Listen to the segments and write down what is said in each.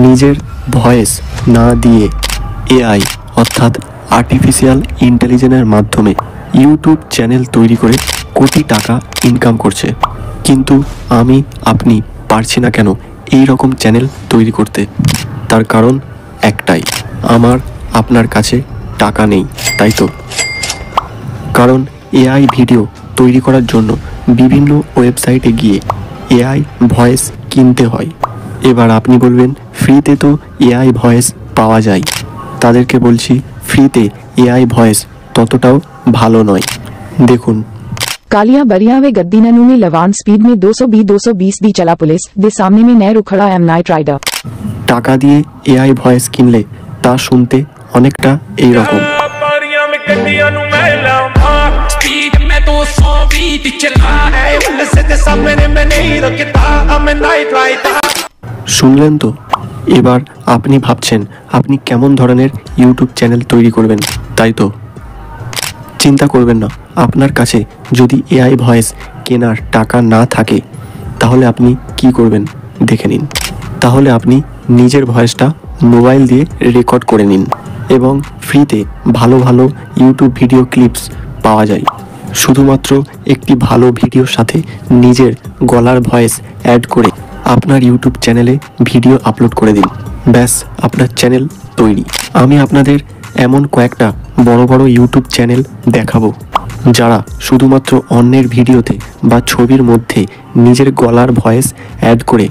নিজের ভয়েস না দিয়ে এআই অর্থাৎ আর্টিফিশিয়াল ইন্টেলিজেন্সের মাধ্যমে ইউটিউব চ্যানেল তৈরি করে কোটি টাকা ইনকাম করছে, কিন্তু আপনি পারছি না কেন এই রকম চ্যানেল তৈরি করতে? তার কারণ একটাই, আপনার কাছে টাকা নেই, তাই তো? কারণ এআই ভিডিও তৈরি করার জন্য বিভিন্ন ওয়েবসাইটে গিয়ে এআই ভয়েস কিনতে হয়। এবার আপনি বলবেন ফ্রিতে তো এআই ভয়েস পাওয়া যায়। তাদেরকে বলছি ফ্রিতে এআই ভয়েস ততটাও ভালো নয়। দেখুন, कालिया बरिया व गद्दीनू में लवान स्पीड में 220 दी चला पुलिस दे सामने में नए रुखड़ा एम नाइट राइडर। টাকা দিয়ে এআই ভয়েস কিনলে তা শুনতে অনেকটা এই রকম। শুনলেন তো? এবার আপনি ভাবছেন আপনি কেমন ধরনের ইউটিউব চ্যানেল তৈরি করবেন, তাই তো? চিন্তা করবেন না, আপনার কাছে যদি এআই ভয়েস কেনার টাকা না থাকে তাহলে আপনি কি করবেন দেখে নিন। তাহলে আপনি নিজের ভয়েসটা মোবাইল দিয়ে রেকর্ড করে নিন এবং ফ্রিতে ভালো ভালো ইউটিউব ভিডিও ক্লিপস পাওয়া যায়। শুধুমাত্র একটি ভালো ভিডিওর সাথে নিজের গলার ভয়েস অ্যাড করে আপনার ইউটিউব চ্যানেলে ভিডিও আপলোড করে দিন, ব্যাস আপনার চ্যানেল তৈরি। আমি আপনাদের এমন কয়েকটা বড় বড় ইউটিউব চ্যানেল দেখাবো যারা শুধুমাত্র অন্যের ভিডিওতে বা ছবির মধ্যে নিজের গলার ভয়েস অ্যাড করে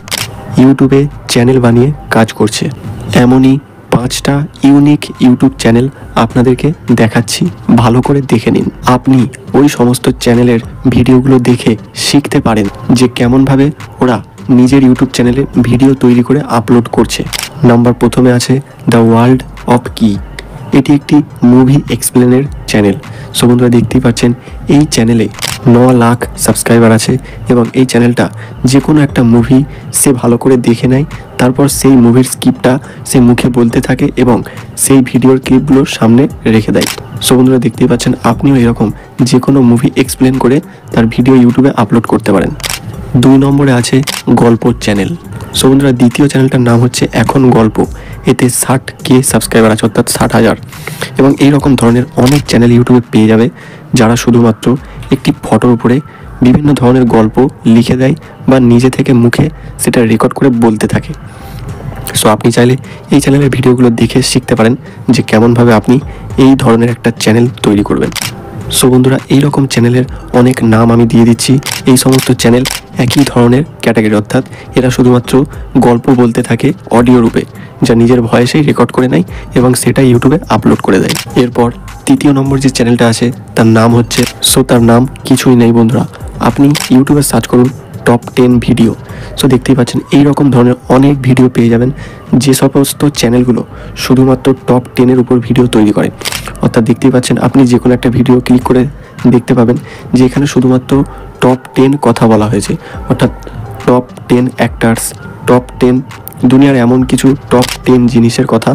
ইউটিউবে চ্যানেল বানিয়ে কাজ করছে। এমনই 5টা ইউনিক ইউটিউব চ্যানেল আপনাদেরকে দেখাচ্ছি, ভালো করে দেখে নিন। আপনি ওই সমস্ত চ্যানেলের ভিডিওগুলো দেখে শিখতে পারেন যে কেমনভাবে ওরা নিজের ইউটিউব চ্যানেলে ভিডিও তৈরি করে আপলোড করছে। নাম্বার প্রথমে আছে দ্য ওয়ার্ল্ড অফ কি। এটি একটি মুভি এক্সপ্লেনের চ্যানেল। সো বন্ধুরা দেখতেই পাচ্ছেন এই চ্যানেলে 9 লাখ সাবস্ক্রাইবার আছে এবং এই চ্যানেলটা যে কোনো একটা মুভি সে ভালো করে দেখে নেয়, তারপর সেই মুভির স্ক্রিপ্টটা সে মুখে বলতে থাকে এবং সেই ভিডিওর ক্লিপগুলো সামনে রেখে দেয়। সো বন্ধুরা দেখতেই পাচ্ছেন আপনিও এরকম যে কোনো মুভি এক্সপ্লেন করে তার ভিডিও ইউটিউবে আপলোড করতে পারেন। 2 নম্বরে আছে গল্প চ্যানেল। সো বন্ধুরা দ্বিতীয় চ্যানেলটার নাম হচ্ছে এখন গল্প। এতে 60K সাবস্ক্রাইবার আছে, অর্থাৎ 60,000। এবং এই রকম ধরনের অনেক চ্যানেল ইউটিউবে পেয়ে যাবে যারা শুধুমাত্র একটি ফটোর উপরে বিভিন্ন ধরনের গল্প লিখে দেয় বা নিজে থেকে মুখে সেটা রেকর্ড করে বলতে থাকে। সো আপনি চাইলে এই চ্যানেলের ভিডিওগুলো দেখে শিখতে পারেন যে কেমনভাবে আপনি এই ধরনের একটা চ্যানেল তৈরি করবেন। সো বন্ধুরা এইরকম চ্যানেলের অনেক নাম আমি দিয়ে দিচ্ছি। এই সমস্ত চ্যানেল একই ধরনের ক্যাটাগরি, অর্থাৎ এরা শুধুমাত্র গল্প বলতে থাকে অডিও রূপে, যা নিজের ভয়েসেই রেকর্ড করে নেয় এবং সেটা ইউটিউবে আপলোড করে দেয়। এরপর 3য় নম্বর যে চ্যানেলটা আছে তার নাম হচ্ছে, তার নাম কিছুই নেই বন্ধুরা, আপনি ইউটিউবে সার্চ করুন টপ 10 ভিডিও। সো দেখতেই পাচ্ছেন এই রকম ধরনের অনেক ভিডিও পেয়ে যাবেন যে সমস্ত চ্যানেলগুলো শুধুমাত্র টপ 10-এর উপর ভিডিও তৈরি করে। অর্থাৎ দেখতেই পাচ্ছেন আপনি যে কোনো একটা ভিডিও ক্লিক করে দেখতে পাবেন যে এখানে শুধুমাত্র টপ 10 কথা বলা হয়েছে, অর্থাৎ টপ 10 অ্যাক্টার্স, টপ 10 দুনিয়ার এমন কিছু টপ 10 জিনিসের কথা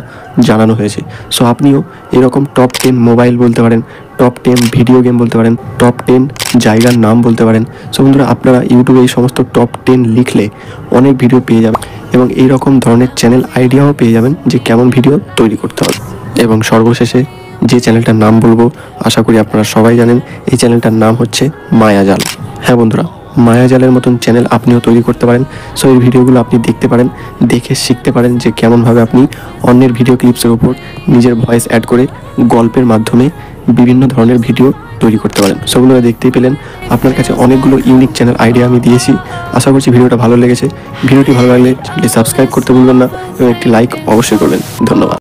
জানানো হয়েছে। সো আপনিও এরকম টপ 10 মোবাইল বলতে পারেন, টপ 10 ভিডিও গেম বলতে পারেন, টপ 10 জায়গার নাম বলতে পারেন। সো বন্ধুরা আপনারা ইউটিউবে এই সমস্ত টপ 10 লিখলে অনেক ভিডিও পেয়ে যাবেন এবং এই রকম ধরনের চ্যানেল আইডিয়াও পেয়ে যাবেন যে কেমন ভিডিও তৈরি করতে হবে। এবং সর্বশেষে যে চ্যানেলটার নাম বলবো আশা করি আপনারা সবাই জানেন, এই চ্যানেলটার নাম হচ্ছে মায়াজাল। হ্যাঁ বন্ধুরা, মায়াজালের মতন চ্যানেল আপনিও তৈরি করতে পারেন। সো এই ভিডিওগুলো আপনি দেখতে পারেন, দেখে শিখতে পারেন যে কেমনভাবে আপনি অন্যের ভিডিও ক্লিপসের উপর নিজের ভয়েস অ্যাড করে গল্পের মাধ্যমে বিভিন্ন ধরনের ভিডিও তৈরি করতে পারেন। সেগুলো দেখতেই পেলেন আপনার কাছে অনেকগুলো ইউনিক চ্যানেল আইডিয়া আমি দিয়েছি। আশা করছি ভিডিওটা ভালো লেগেছে। ভিডিওটি ভালো লাগলে চ্যানেলটি সাবস্ক্রাইব করতে ভুলবেন না এবং একটি লাইক অবশ্যই করবেন। ধন্যবাদ।